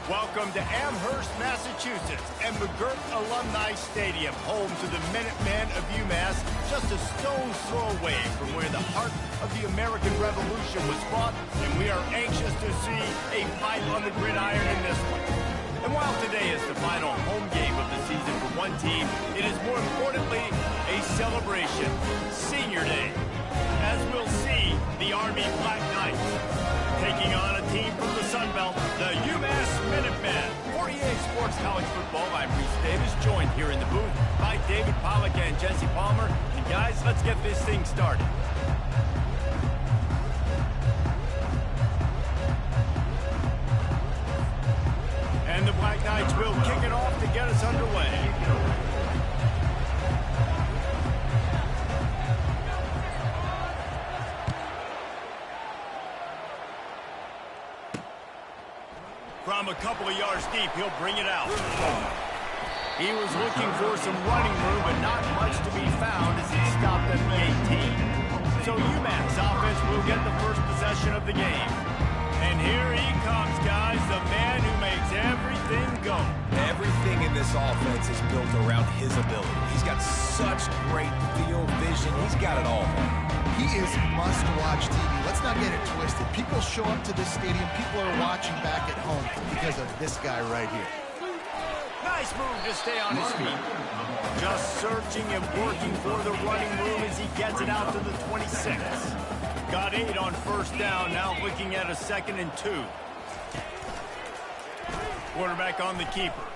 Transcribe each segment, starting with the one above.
Welcome to Amherst, Massachusetts, and McGirt Alumni Stadium, home to the Minutemen of UMass, just a stone's throw away from where the heart of the American Revolution was fought, and we are anxious to see a fight on the gridiron in this one. And while today is the final home game of the season for one team, it is more importantly a celebration, Senior Day, as we'll see the Army Black Knights taking on a team from the Sun Belt, the UMass Minutemen. For EA Sports College Football, I'm Reese Davis, joined here in the booth by David Pollack and Jesse Palmer. And guys, let's get this thing started. And the Black Knights will kick it off to get us underway. From a couple of yards deep, he'll bring it out. He was looking for some running room, but not much to be found as he stopped at the 18. So UMass offense will get the first possession of the game. And here he comes, guys, the man who makes everything go. Everything in this offense is built around his ability. He's got such great field vision. He's got it all. He is must-watch TV. Let's not get it twisted. People show up to this stadium. People are watching back at home because of this guy right here. Nice move to stay on his feet. Just searching and working for the running room as he gets it out to the 26. Got 8 on first down. Now looking at a 2nd and 2. Quarterback on the keeper.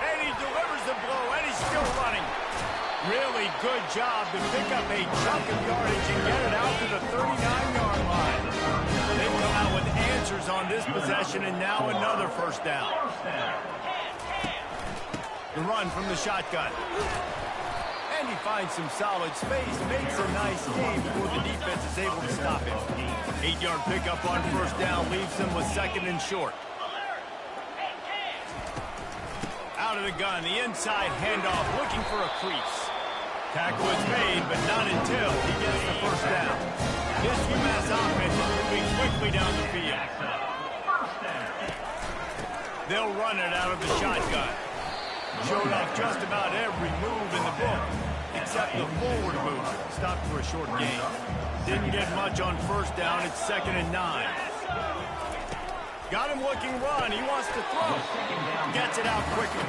And he delivers the blow, and he's still running. Really good job to pick up a chunk of yardage and get it out to the 39-yard line. They've come out with answers on this possession, and now another first down. The run from the shotgun. And he finds some solid space, makes a nice game before the defense is able to stop him. 8-yard pickup on first down leaves him with 2nd and short. Out of the gun, the inside handoff, looking for a crease. Tackle is made, but not until he gets the first down. This UMass offense is moving quickly down the field. They'll run it out of the shotgun. Showed off just about every move in the book, except the forward move. Stopped for a short gain. Didn't get much on first down. It's 2nd and 9. Got him looking run. He wants to throw. Gets it out quickly.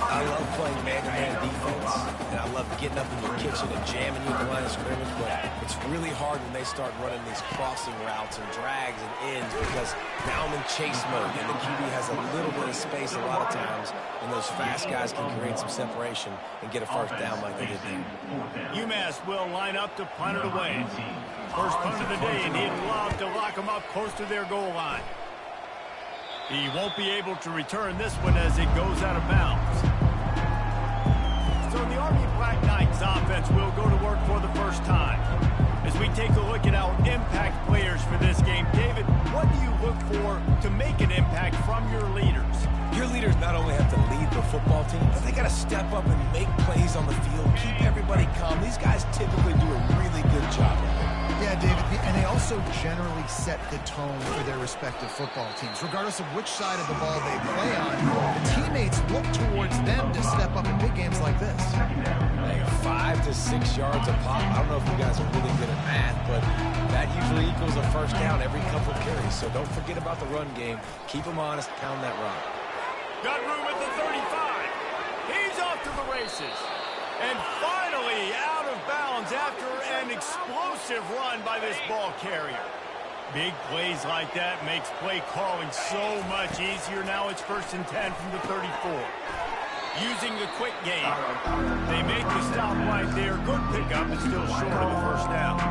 I love playing man-to-man defense, and I love getting up in your kitchen and jamming you at the line of scrimmage, but it's really hard when they start running these crossing routes and drags and ends because now I'm in chase mode, and the QB has a little bit of space a lot of times, and those fast guys can create some separation and get a first down like they did there. UMass will line up to punt it away. First punt of the day, and he'd love to lock them up close to their goal line. He won't be able to return this one as it goes out of bounds. So the Army Black Knights offense will go to work for the first time. As we take a look at our impact players for this game, David, what do you look for to make an impact from your leaders? Your leaders not only have to lead the football team, but they got to step up and make plays on the field, keep everybody calm. These guys typically do a really good job. Yeah, David, and they also generally set the tone for their respective football teams. Regardless of which side of the ball they play on, the teammates look towards them to step up in big games like this. Hey, 5 to 6 yards a pop. I don't know if you guys are really good at math, but that usually equals a first down every couple of carries. So don't forget about the run game. Keep them honest, pound that run. Got room at the 35. He's off to the races. And finally out of bounds after an explosive run by this ball carrier. Big plays like that makes play calling so much easier. Now it's 1st and 10 from the 34. Using the quick game. They make the stop right there. Good pickup, but still short of the first down.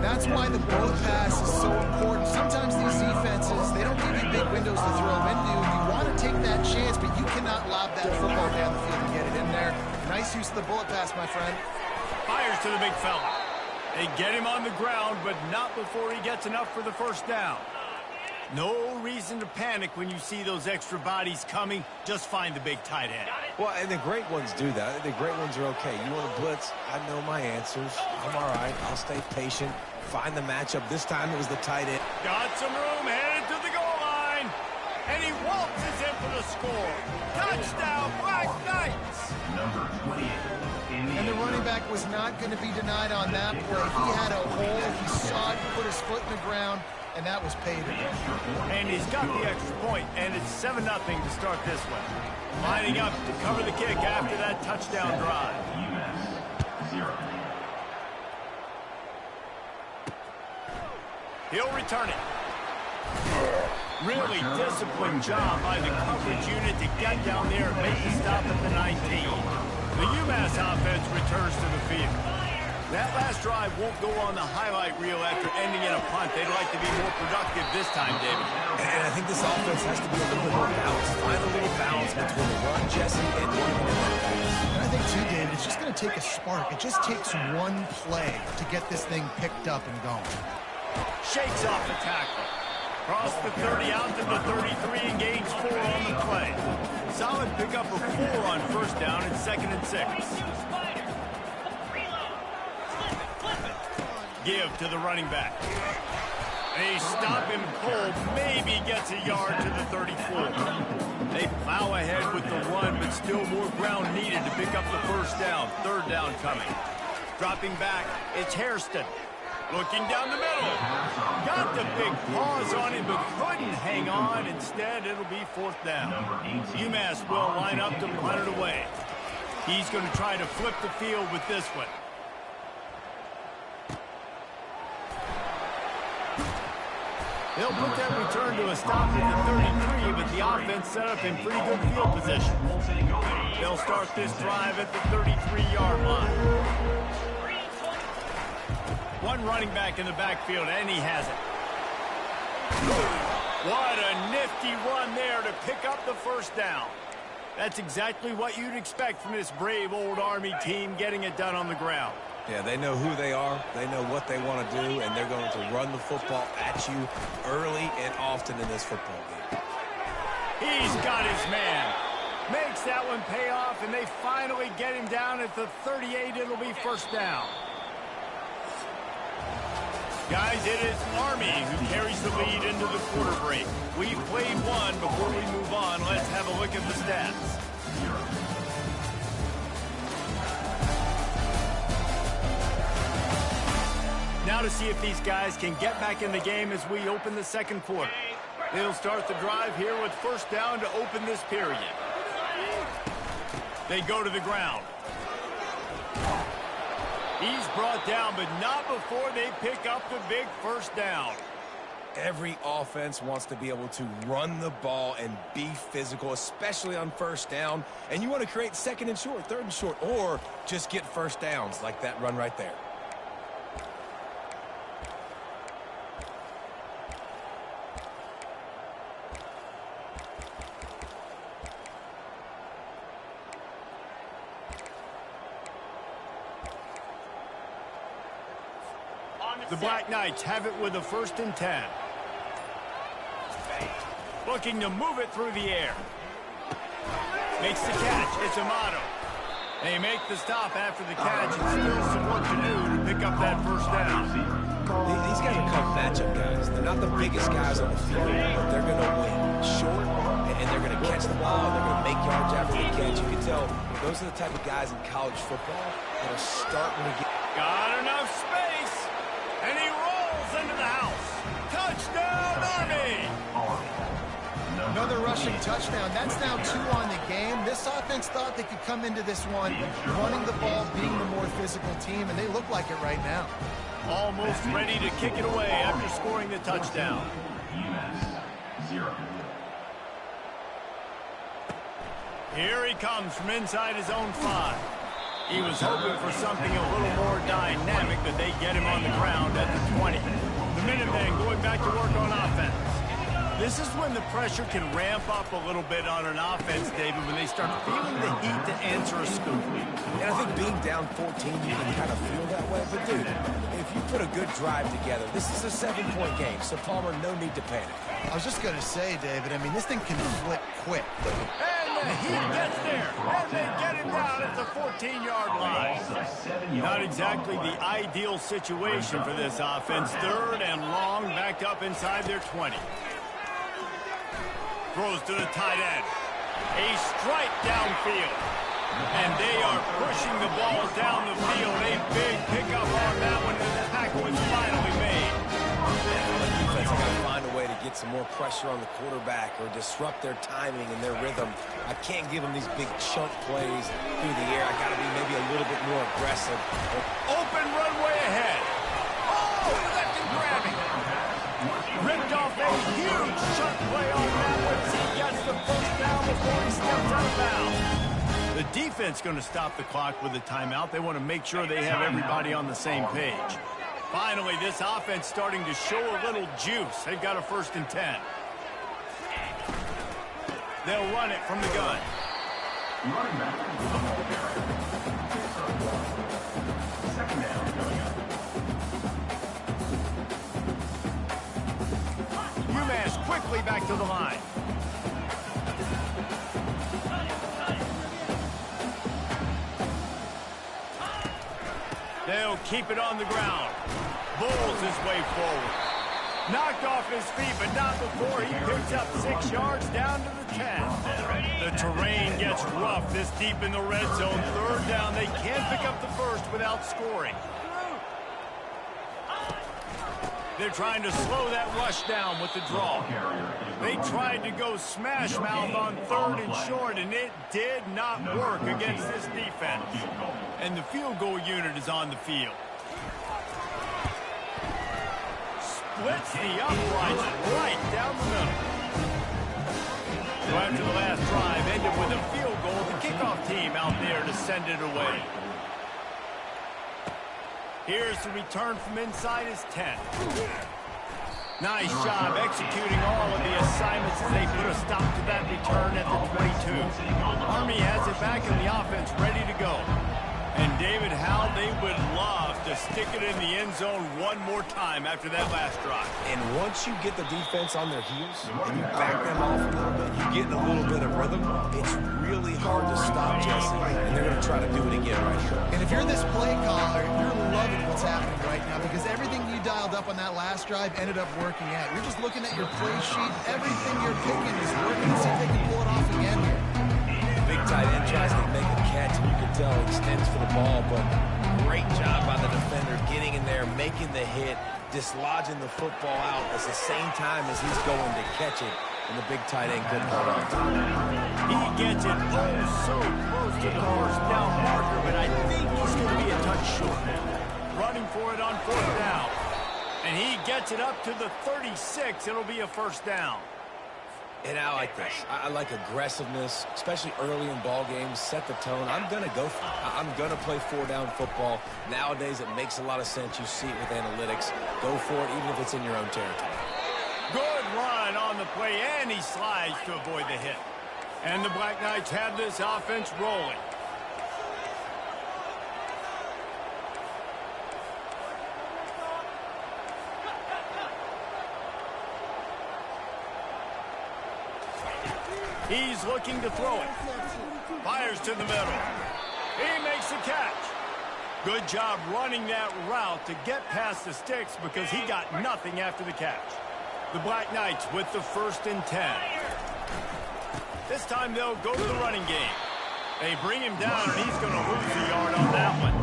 That's why the bullet pass is so important. Sometimes these defenses, they don't give you big windows to throw into. You want to take that chance, but you cannot lob that football down the field and get it in there. Nice use of the bullet pass, my friend. Fires to the big fella. They get him on the ground, but not before he gets enough for the first down. No reason to panic when you see those extra bodies coming. Just find the big tight end. Well, and the great ones do that. The great ones are okay. You want to blitz? I know my answers. I'm all right. I'll stay patient. Find the matchup. This time it was the tight end. Got some room, headed to the goal line. And he waltzes in for the score. Touchdown, Black Knights! Number 28. And the running back was not going to be denied on that play. He had a hole. He saw it, put his foot in the ground, and that was paid. And he's got the extra point, and it's 7-0 to start this one. Lining up to cover the kick after that touchdown drive. UMass 0. He'll return it. Really disciplined job by the coverage unit to get down there and make the stop at the 19. The UMass offense returns to the field. That last drive won't go on the highlight reel after ending in a punt. They'd like to be more productive this time, David. And I think this offense has to be a little bit more balanced. Find a little balance between the run, Jesse, and the And I think, too, David, it's just going to take a spark. It just takes one play to get this thing picked up and going. Shakes off the tackle. Cross the 30 out to the 33 and gains 4 on the play. Solid pickup of 4 on first down and 2nd and 6. Give to the running back. They stop him cold, maybe gets a yard to the 34. They plow ahead with the run, but still more ground needed to pick up the first down. 3rd down coming. Dropping back, it's Hairston. Looking down the middle. Got the big paws on him, but couldn't hang on. Instead, it'll be 4th down. UMass will line up to punt it away. He's going to try to flip the field with this one. They'll put that return to a stop at the 33, but the offense set up in pretty good field position. They'll start this drive at the 33-yard line. One running back in the backfield, and he has it. What a nifty run there to pick up the first down. That's exactly what you'd expect from this brave old Army team getting it done on the ground. Yeah, they know who they are, they know what they want to do, and they're going to run the football at you early and often in this football game. He's got his man. Makes that one pay off, and they finally get him down at the 38. It'll be 1st down. Guys, it is Army who carries the lead into the quarter break. We've played one. Before we move on, let's have a look at the stats. Now to see if these guys can get back in the game as we open the 2nd quarter. They'll start the drive here with 1st down to open this period. They go to the ground. He's brought down, but not before they pick up the big 1st down. Every offense wants to be able to run the ball and be physical, especially on 1st down. And you want to create 2nd and short, 3rd and short, or just get 1st downs like that run right there. The Black Knights have it with a 1st and 10. Looking to move it through the air. Makes the catch. It's Amato. They make the stop after the catch, and still some work to do to pick up that 1st down. These guys are called matchup guys. They're not the biggest guys on the field, but they're going to win short, and they're going to catch the ball, and they're going to make yards after the catch. You can tell those are the type of guys in college football that are starting to get... Got enough space, and he rolls into the house. Touchdown, Army! Another rushing touchdown. That's now 2 on the game. This offense thought they could come into this one running the ball, being the more physical team, and they look like it right now. Almost ready to kick it away after scoring the touchdown. UMass 0. Here he comes from inside his own 5. He was hoping for something a little more dynamic, but they get him on the ground at the 20. The Minutemen going back to work on offense. This is when the pressure can ramp up a little bit on an offense, David, when they start feeling the heat to answer a scoop. And I think being down 14, you can kind of feel that way. But, dude, if you put a good drive together, this is a 7-point game, so Palmer, no need to panic. I was just going to say, David, I mean, this thing can flip quick. And the heat gets there, and they get him down at the 14-yard line. Not exactly the ideal situation for this offense. 3rd and long, backed up inside their 20. Throws to the tight end. A strike downfield. And they are pushing the ball down the field. A big pickup on that one. The tackle is finally made. The defense got to find a way to get some more pressure on the quarterback or disrupt their timing and their rhythm. I can't give them these big chunk plays through the air. I got to be maybe a little bit more aggressive. Open runway ahead. Oh, left and grabbing. Ripped off a huge chunk play on that one. He gets the first down before he steps out of bounds. The defense going to stop the clock with a timeout. They want to make sure they have everybody on the same page. Finally, this offense starting to show a little juice. They've got a 1st and 10. They'll run it from the gun. Running back. Second down coming up. UMass quickly back to the line. They'll keep it on the ground. Bowls his way forward. Knocked off his feet, but not before he picks up 6 yards down to the 10. The terrain gets rough this deep in the red zone. 3rd down. They can't pick up the first without scoring. They're trying to slow that rush down with the draw. They tried to go smash mouth on 3rd and short, and it did not work against this defense. And the field goal unit is on the field. Splits the uprights right down the middle. So after the last drive ended with a field goal, the kickoff team out there to send it away. Here's the return from inside his 10. Nice job executing all of the assignments as they put a stop to that return at the 22. Army has it back in the offense, ready to go. And David, how they would love to stick it in the end zone one more time after that last drive. And once you get the defense on their heels and you back them off a little bit, you get in a little bit of rhythm, it's really hard to stop, Jesse. And they're going to try to do it again right here. And if you're this play caller, you're loving what's happening right now because everything you dialed up on that last drive ended up working out. You're just looking at your play sheet. Everything you're picking is working. See if they can pull it off again here. Big tight end tries to make a catch, and you can tell he extends for the ball, but great job by the defender getting in there, making the hit, dislodging the football out at the same time as he's going to catch it, and the big tight end couldn't hold on to it. He gets it so close to the 1st down marker, but I think he's going to be a touch short. Running for it on 4th down. And he gets it up to the 36. It'll be a 1st down. And I like this. I like aggressiveness, especially early in ball games. Set the tone. I'm going to go for it. I'm going to play 4-down football. Nowadays, it makes a lot of sense. You see it with analytics. Go for it, even if it's in your own territory. Good run on the play, and he slides to avoid the hit. And the Black Knights have this offense rolling. He's looking to throw it. Fires to the middle. He makes the catch. Good job running that route to get past the sticks because he got nothing after the catch. The Black Knights with the 1st and 10. This time they'll go to the running game. They bring him down, and he's going to lose a yard on that one.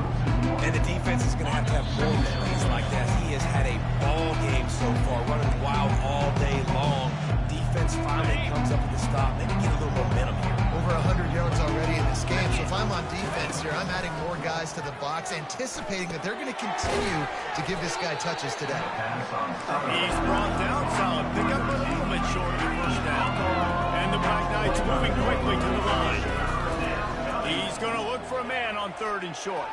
And the defense is going to have more plays like that. He has had a ball game so far, running wild all day long. Defense finally comes up with the stop. Maybe get a little momentum here. Over 100 yards already in this game. So if I'm on defense here, I'm adding more guys to the box, anticipating that they're going to continue to give this guy touches today. He's brought down solid. Pick up a little bit short of the 1st down. And the Black Knights moving quickly to the line. He's going to look for a man on 3rd and short.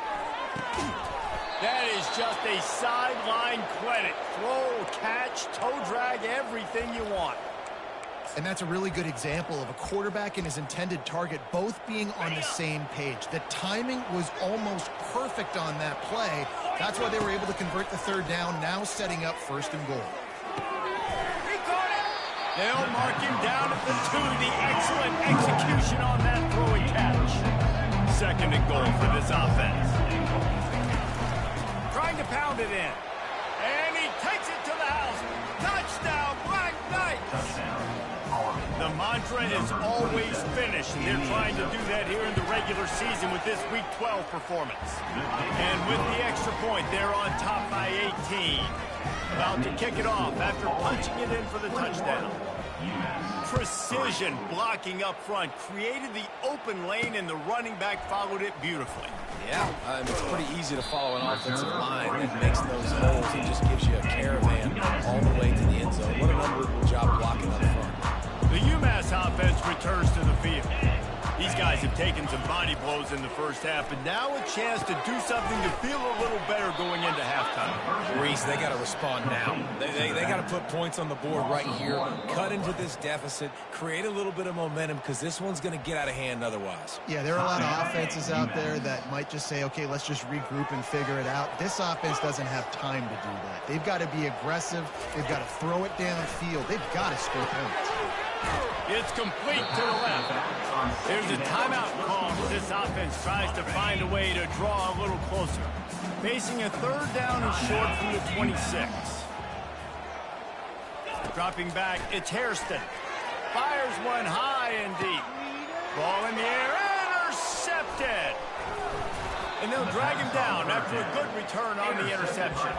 That is just a sideline credit. Throw, catch, toe drag, everything you want. And that's a really good example of a quarterback and his intended target both being on the same page. The timing was almost perfect on that play. That's why they were able to convert the 3rd down, now setting up 1st and goal. He caught it. They'll mark him down at the 2. The excellent execution on that throw and catch. 2nd and goal for this offense. Trying to pound it in. And he takes it to the house. Touchdown, Black Knights. The mantra is always finish. They're trying to do that here in the regular season with this Week 12 performance. And with the extra point, they're on top by 18. About to kick it off after punching it in for the touchdown. Precision blocking up front created the open lane, and the running back followed it beautifully. Yeah, it's pretty easy to follow an offensive line that makes those holes and just gives you a caravan all the way to the end zone. What an unbelievable job blocking up front. The UMass offense returns to the field. These guys have taken some body blows in the first half, but now a chance to do something to feel a little better going into halftime. Reese, they got to respond now. They got to put points on the board right here, cut into this deficit, create a little bit of momentum, because this one's going to get out of hand otherwise. Yeah, there are a lot of offenses out there that might just say, okay, let's just regroup and figure it out. This offense doesn't have time to do that. They've got to be aggressive. They've got to throw it downfield. They've got to score points. It's complete to the left. There's a timeout call as this offense tries to find a way to draw a little closer. Facing a third down and short from the 26. Dropping back, it's Hairston. Fires one high and deep. Ball in the air, intercepted. And they'll drag him down after a good return on the interception.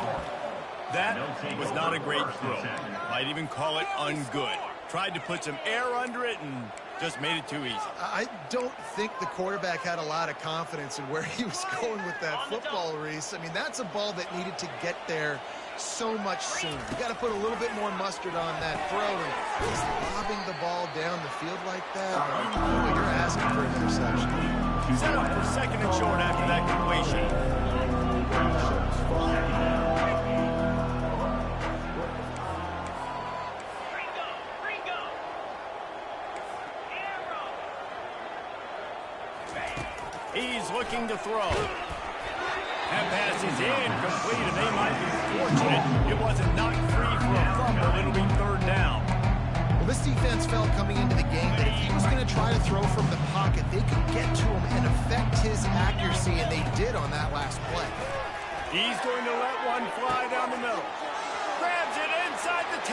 That was not a great throw. Might even call it ungood. Tried to put some air under it and just made it too easy. I don't think the quarterback had a lot of confidence in where he was going with that football, Reese. I mean, that's a ball that needed to get there so much sooner. You got to put a little bit more mustard on that throw, and just lobbing the ball down the field like that, you're asking for an interception. Set up for second and short after that completion. He's looking to throw. That pass is incomplete, and they might be fortunate it wasn't knocked free for a fumble. It'll be third down. Well, this defense felt coming into the game that if he was going to try to throw from the pocket, they could get to him and affect his accuracy, and they did on that last play. He's going to let one fly down the middle. Grabs it inside the 10.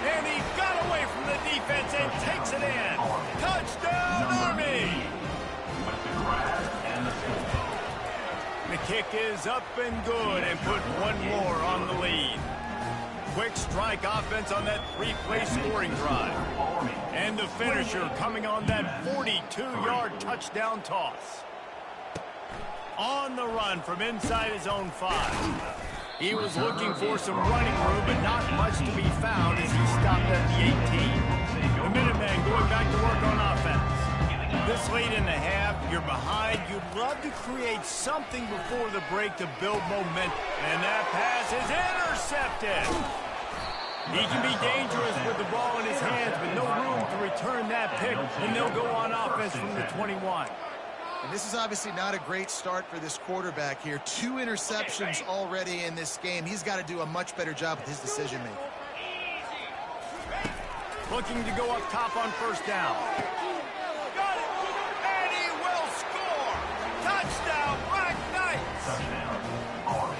And he got away from the defense and takes it in. Touchdown, Army! The kick is up and good, and put one more on the lead. Quick strike offense on that three-play scoring drive. And the finisher coming on that 42-yard touchdown toss. On the run from inside his own 5. He was looking for some running room, but not much to be found as he stopped at the 18. The Minutemen going back to work on offense. This late in the half, you're behind. You'd love to create something before the break to build momentum. And that pass is intercepted. He can be dangerous with the ball in his hands, but no room to return that pick, and they'll go on offense from the 21. And this is obviously not a great start for this quarterback here. 2 interceptions already in this game. He's got to do a much better job with his decision-making. Looking to go up top on first down. Touchdown, Black Knights!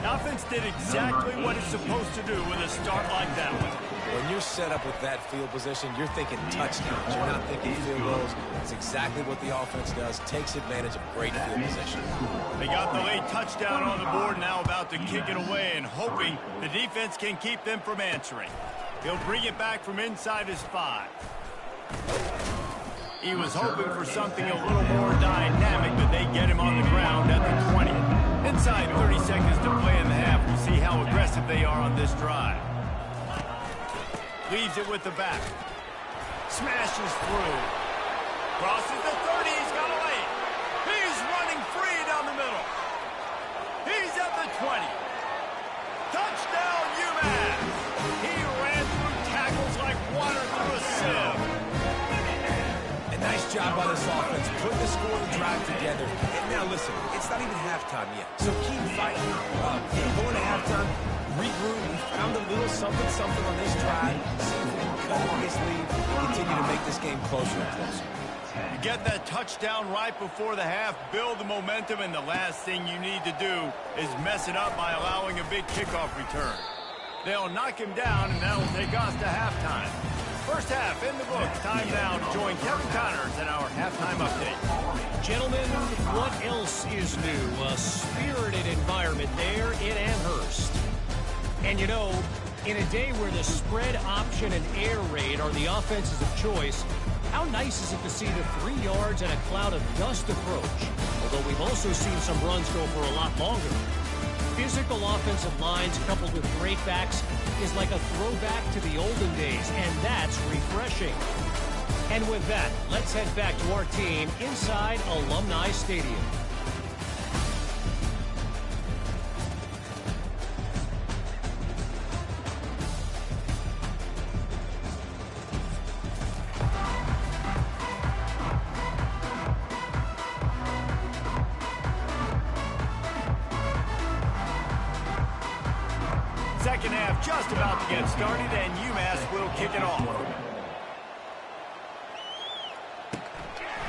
Offense did exactly what it's supposed to do with a start like that one. When you're set up with that field position, you're thinking touchdowns. You're not thinking field goals. That's exactly what the offense does. Takes advantage of great field position. They got the late touchdown on the board, now about to kick it away and hoping the defense can keep them from answering. He'll bring it back from inside his 5. He was hoping for something a little more dynamic, but they get him on the ground at the 20. Inside 30 seconds to play in the half. We'll see how aggressive they are on this drive. Leaves it with the back. Smashes through. Crosses the 30. He's got a lane. He's running free down the middle. He's at the 20. Touchdown, UMass. He ran through tackles like water through a sieve. Nice job by this offense. Put the score and drive together. And now listen, it's not even halftime yet. So keep fighting. Going to halftime, regroup. We found a little something on this drive. See if we can cut this lead and continue to make this game closer and closer. You get that touchdown right before the half, build the momentum, and the last thing you need to do is mess it up by allowing a big kickoff return. They'll knock him down, and that'll take us to halftime. First half in the books. Time now to join Kevin Connors in our halftime update. Gentlemen, what else is new? A spirited environment there in Amherst. And you know, in a day where the spread option and air raid are the offenses of choice, how nice is it to see the 3 yards and a cloud of dust approach? Although we've also seen some runs go for a lot longer. Physical offensive lines coupled with great backs is like a throwback to the olden days, and that's refreshing. And with that, let's head back to our team inside Alumni Stadium. Second half just about to get started, and UMass will kick it off.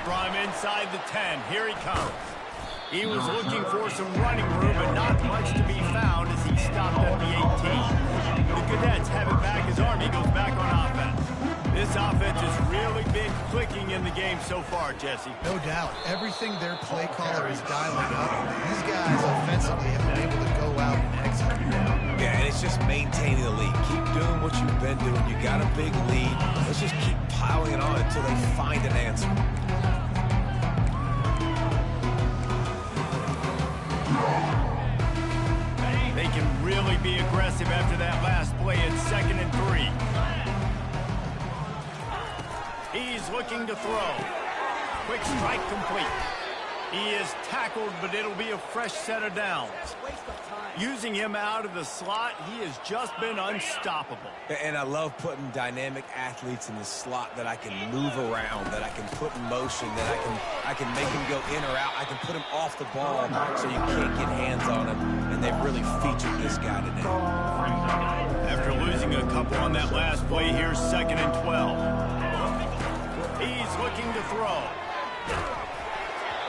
From inside the 10, here he comes. He was looking for some running room, but not much to be found as he stopped at the 18. The Cadets have it back as Army goes back on offense. This offense has really been clicking in the game so far, Jesse. No doubt. Everything their play caller is dialing up. These guys offensively have been able to go out and execute. Yeah, and it's just maintaining the lead. Keep doing what you've been doing. You got a big lead. Let's just keep piling it on until they find an answer. They can really be aggressive after that last play at 2nd and 3. He's looking to throw. Quick strike complete. He is tackled, but it'll be a fresh set of downs. Using him out of the slot, he has just been unstoppable. And I love putting dynamic athletes in the slot that I can move around, that I can put in motion, that I can make him go in or out. I can put him off the ball so you can't get hands on him. And they've really featured this guy today. After losing a couple on that last play, here's 2nd and 12. He's looking to throw.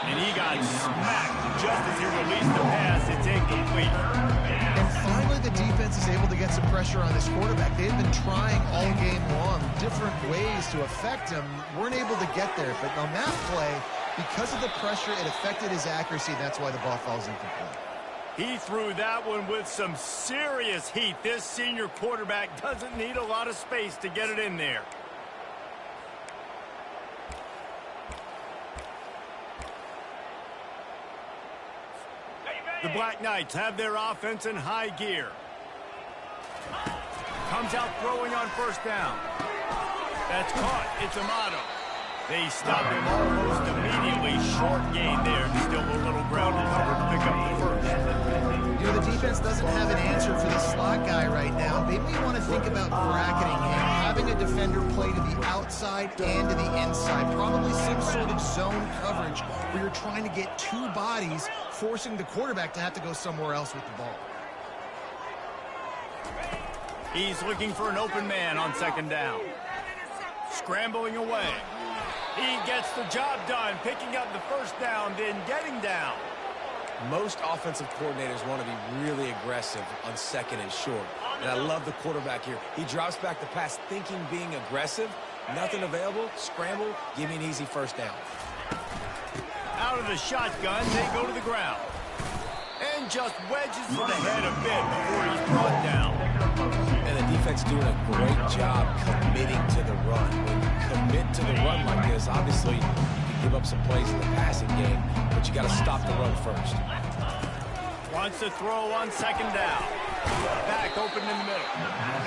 And he got smacked just as he released the pass. It's incomplete. And finally, the defense is able to get some pressure on this quarterback. They've been trying all game long different ways to affect him. Weren't able to get there. But on that play, because of the pressure, it affected his accuracy. That's why the ball falls incomplete. He threw that one with some serious heat. This senior quarterback doesn't need a lot of space to get it in there. The Black Knights have their offense in high gear. Comes out throwing on first down. That's caught. It's Amato. They stop him almost immediately. Short gain there. Still a little ground to cover to pick up the first. You know, the defense doesn't have an answer for the slot guy right now. They may want to think about bracketing him, having a defender play to the outside and to the inside. Probably some sort of zone coverage where you're trying to get 2 bodies, forcing the quarterback to have to go somewhere else with the ball. He's looking for an open man on 2nd down. Scrambling away. He gets the job done, picking up the first down, then getting down. Most offensive coordinators want to be really aggressive on 2nd and short. And I love the quarterback here. He drops back the pass thinking being aggressive. Nothing available. Scramble. Give me an easy first down. Out of the shotgun, they go to the ground. And just wedges to the head a bit before he's brought down. And the defense doing a great job committing to the run. When you commit to the run like this, obviously you can give up some plays in the passing game, but you got to stop the run first. Wants to throw on 2nd down. Back open in the middle.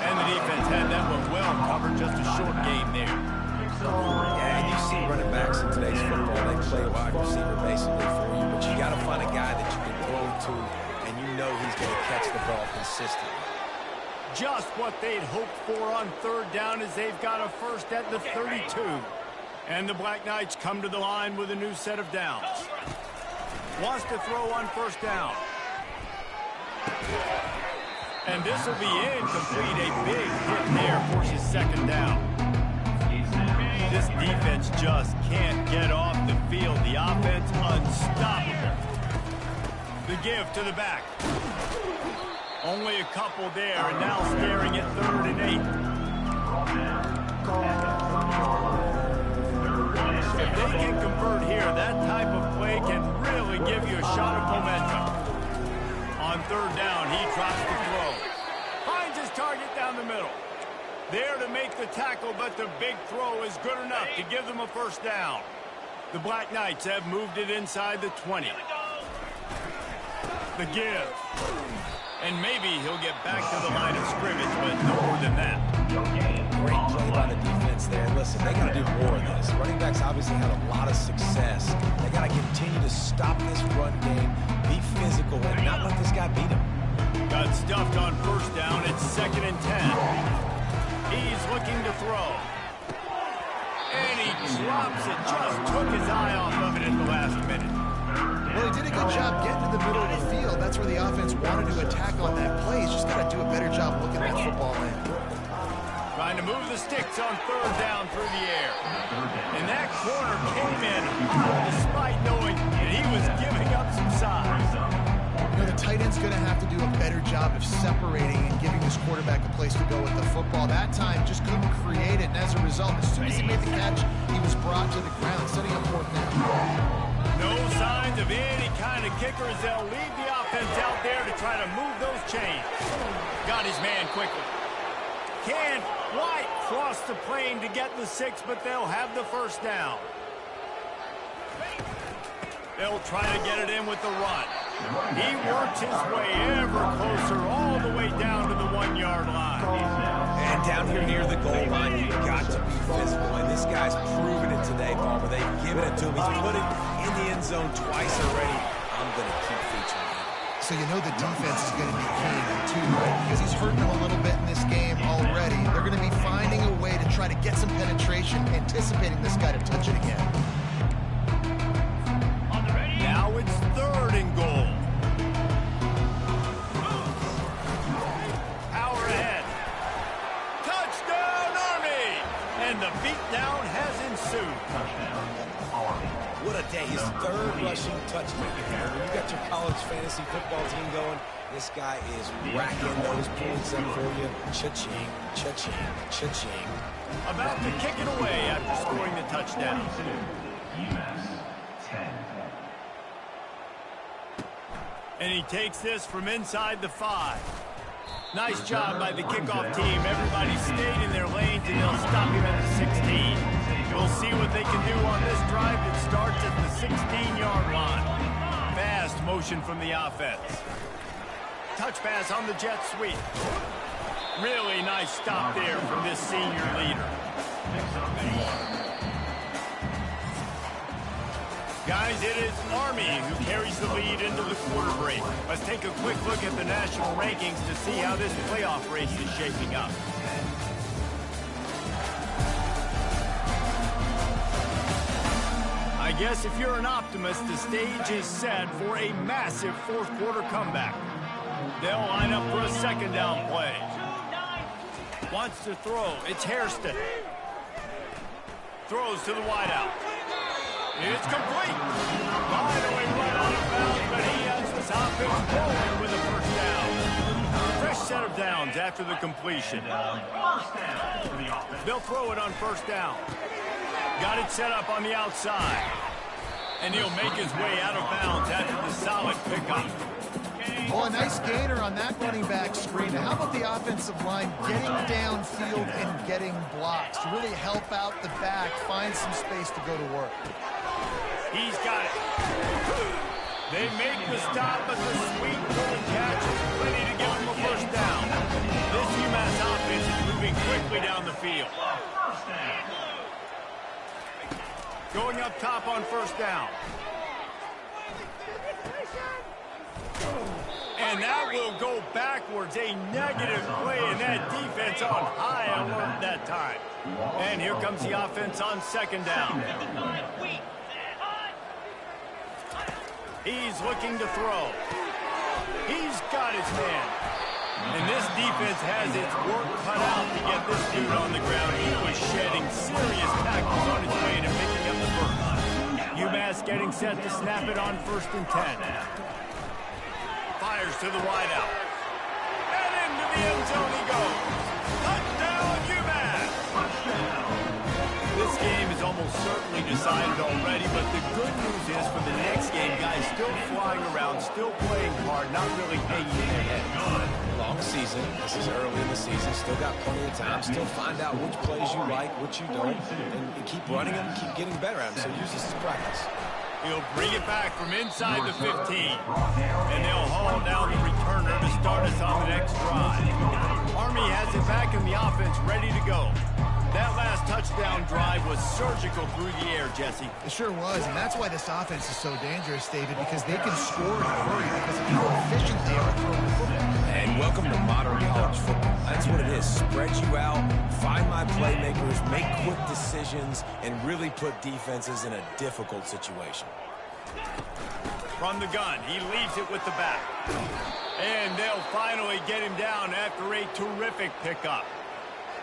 And the defense had that one well covered. Just a short game there. Yeah, and you see running backs in today's football, they play wide receiver basically for you, but you got to find a guy that you can throw to, and you know he's going to catch the ball consistently. Just what they'd hoped for on 3rd down as they've got a first at the 32. And the Black Knights come to the line with a new set of downs. Wants to throw on 1st down. And this will be incomplete. A big hit there forces 2nd down. This defense just can't get off the field. The offense unstoppable. The give to the back. Only a couple there, and now staring at 3rd and 8. give you a shot of momentum. On third down, he drops the throw. Finds his target down the middle. There to make the tackle, but the big throw is good enough to give them a first down. The Black Knights have moved it inside the 20. The give. And maybe he'll get back to the line of scrimmage, but no more than that. Great play by the defense there. Listen, they got to do more of this. Running backs obviously had a lot of success. They got to continue to stop this run game, be physical, and not let this guy beat him. Got stuffed on first down. It's 2nd and 10. He's looking to throw. And he drops it. Just took his eye off of it at the last minute. Well, he did a good job getting to the middle of the field. That's where the offense wanted to attack on that play. He's just got to do a better job looking at that football in. Trying to move the sticks on third down through the air. And that corner came in hot despite knowing that he was giving up some size. You know, the tight end's going to have to do a better job of separating and giving this quarterback a place to go with the football. That time just couldn't create it, and as a result, as soon as he made the catch, he was brought to the ground, setting up fourth down. No signs of any kind of kickers. They'll leave the offense out there to try to move those chains. Got his man quickly. Can't quite cross the plane to get the 6, but they'll have the first down. They'll try to get it in with the run. He works his way ever closer all the way down to the 1-yard line. And down here near the goal line, you've got to be physical. And this guy's proven it today, Palmer. They've given it to him. He's put it in the end zone twice already. I'm going to keep featuring him. So you know the defense is going to be keen too, right? Because he's hurting them a little bit in this game already. They're going to be finding a way to try to get some penetration, anticipating this guy to touch it again. Now it's 3rd and goal. Power ahead. Touchdown, Army! And the beatdown has ensued. What a day. His 3rd rushing touchdown. You got your college fantasy football team going. This guy is racking those points up for you. Cha-ching, cha-ching, cha-ching. About to kick it away after scoring the touchdown. UMass 10. And he takes this from inside the 5. Nice job by the kickoff team. Everybody stayed in their lanes, and they'll stop him at the 16. We'll see what they can do on this drive that starts at the 16-yard line. Fast motion from the offense. Touch pass on the jet sweep. Really nice stop there from this senior leader. Guys, it is Army who carries the lead into the quarter break. Let's take a quick look at the national rankings to see how this playoff race is shaping up. I guess if you're an optimist, the stage is set for a massive fourth-quarter comeback. They'll line up for a 2nd down play. Wants to throw. It's Hairston. Throws to the wideout. It's complete. Finally run out of bounds, but he has this offense rolling with a first down. Fresh set of downs after the completion. They'll throw it on first down. Got it set up on the outside. And he'll make his way out of bounds after the solid pickup. Well, a nice gainer on that running back screen. Now, how about the offensive line getting downfield and getting blocks to really help out the back, find some space to go to work? He's got it. They make the stop, but the sweet little catch is plenty to give him a first down. This UMass offense is moving quickly down the field. Going up top on first down. And that will go backwards. A negative play, and that defense on high alert that time. And here comes the offense on 2nd down. He's looking to throw. He's got his man. And this defense has its work cut out to get this dude on the ground. He was shedding serious tackles on his way to picking up the first. UMass getting set to snap it on 1st and 10. Fires to the wideout. And into the end zone he goes. Touchdown, UMass! This game is almost certainly decided already, but the good news is for the next game, guys still flying around, still playing hard, not really hanging their heads. Long season. This is early in the season. Still got plenty of time. Still find out which plays you like, which you don't, and keep running them, keep getting better at them. So use this as practice. He'll bring it back from inside the 15. And they'll haul down the returner to start us on the next drive. Army has it back in the offense, ready to go. That last touchdown drive was surgical through the air, Jesse. It sure was, and that's why this offense is so dangerous, David, because they can score in a hurry because of how efficient they are throwing the football. And welcome to modern college football. That's what it is. Spread you out, find my playmakers, make quick decisions, and really put defenses in a difficult situation. From the gun, he leaves it with the back. And they'll finally get him down after a terrific pickup.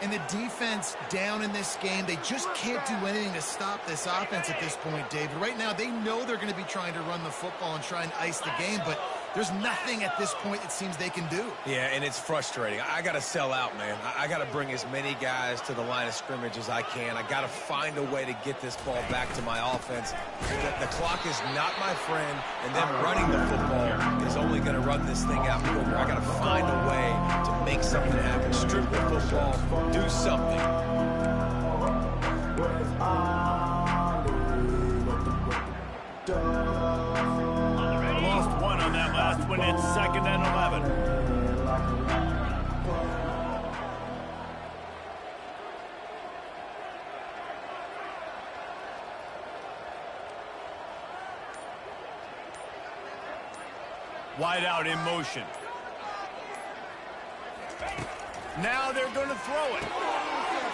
And the defense down in this game, they just can't do anything to stop this offense at this point, David. Right now, they know they're going to be trying to run the football and try and ice the game, but there's nothing at this point it seems they can do. Yeah, and it's frustrating. I got to sell out, man. I got to bring as many guys to the line of scrimmage as I can. I got to find a way to get this ball back to my offense. The clock is not my friend, and them running the football is only going to run this thing out quicker. I got to find a way to make something happen. Strip the football, do something. Lost one on that last one. It's 2nd and 11. Wide out in motion. Now they're going to throw it.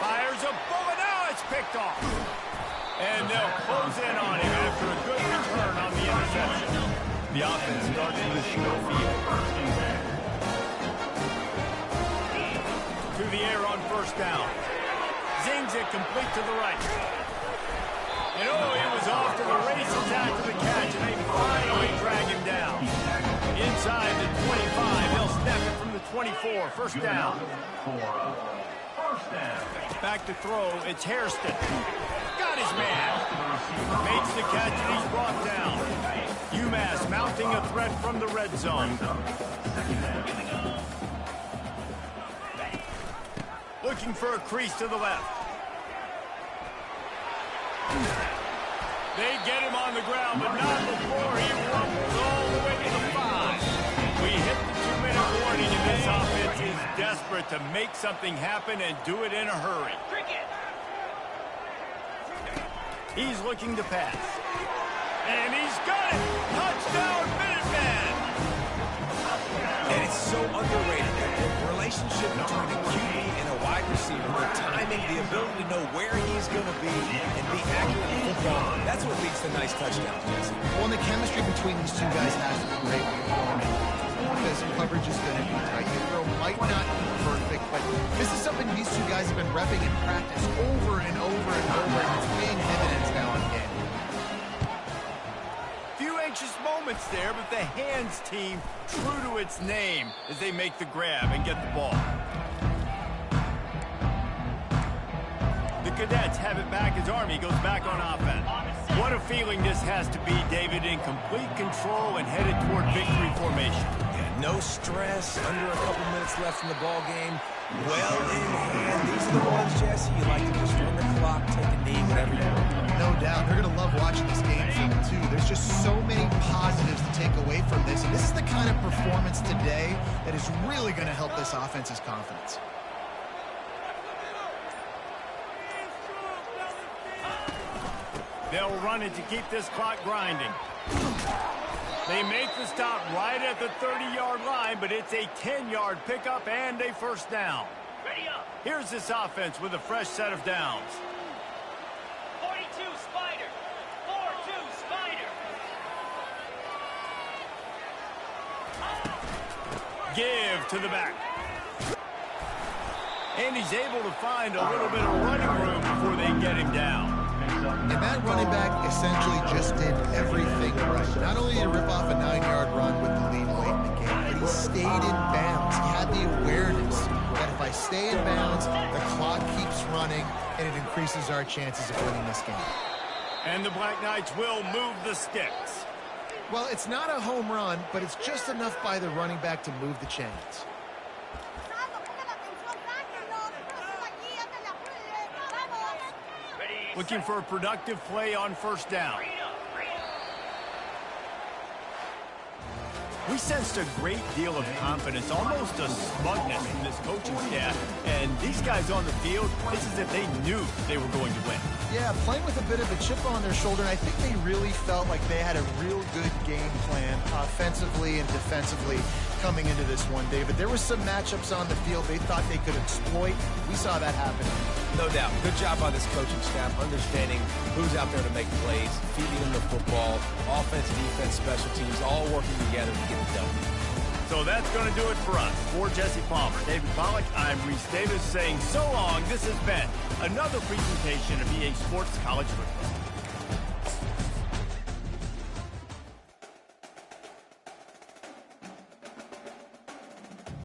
Fires a bullet. Now it's picked off. And they'll close in on him after a good return on the interception. The offense starts in the short field. To the air on 1st down. Zings it complete to the right. And he was off to the races after the catch, and they finally drag him down. Inside the 25, they'll snap it from the 24. 1st down. Back to throw, it's Hairston. Got his man. Makes the catch, and he's brought down. UMass mounting a threat from the red zone. Looking for a crease to the left. They get him on the ground, but not before he rumbles all the way to the 5. We hit the 2-minute warning, and this offense is desperate to make something happen and do it in a hurry. He's looking to pass. And he's got it! Touchdown, Minuteman! And it's so underrated. The relationship between a QB and a wide receiver, the timing, the ability to know where he's going to be and be accurate in football, that's what leads to nice touchdowns, Jesse. Well, and the chemistry between these two guys has to be great when you're throwing it. Because coverage is going to be tight. Your throw might not be perfect, but this is something these two guys have been repping in practice over and over and over, and it's paying dividends now and again. Few anxious moments there, but the hands team true to its name as they make the grab and get the ball. The Cadets have it back as Army goes back on offense. What a feeling this has to be, David, in complete control and headed toward victory formation. Yeah, no stress, under a couple minutes left in the ball game. Well in hand. These are the ones, Jesse, you like to just run the clock, take a knee, whatever you want. No doubt. They're going to love watching this game film, too. There's just so many positives to take away from this, and this is the kind of performance today that is really going to help this offense's confidence. They'll run it to keep this clock grinding. They make the stop right at the 30-yard line, but it's a 10-yard pickup and a 1st down. Here's this offense with a fresh set of downs. 42 Spider. 4-2 Spider. Give to the back. And he's able to find a little bit of running room before they get him down. And that running back essentially just did everything right. Not only did he rip off a 9-yard run with the lead late in the game, but he stayed in bounds. He had the awareness that if I stay in bounds, the clock keeps running, and it increases our chances of winning this game. And the Black Knights will move the sticks. Well, it's not a home run, but it's just enough by the running back to move the chains. Looking for a productive play on first down. We sensed a great deal of confidence, almost a smugness from this coaching staff. And these guys on the field, it's as if they knew they were going to win. Yeah, playing with a bit of a chip on their shoulder, and I think they really felt like they had a real good game plan offensively and defensively coming into this one, David. There was some matchups on the field they thought they could exploit. We saw that happen. No doubt. Good job by this coaching staff, understanding who's out there to make plays, feeding them the football, offense, defense, special teams, all working together to get it done. So that's going to do it for us. For Jesse Palmer, David Pollack, I'm Reese Davis saying so long. This has been another presentation of EA Sports College Football.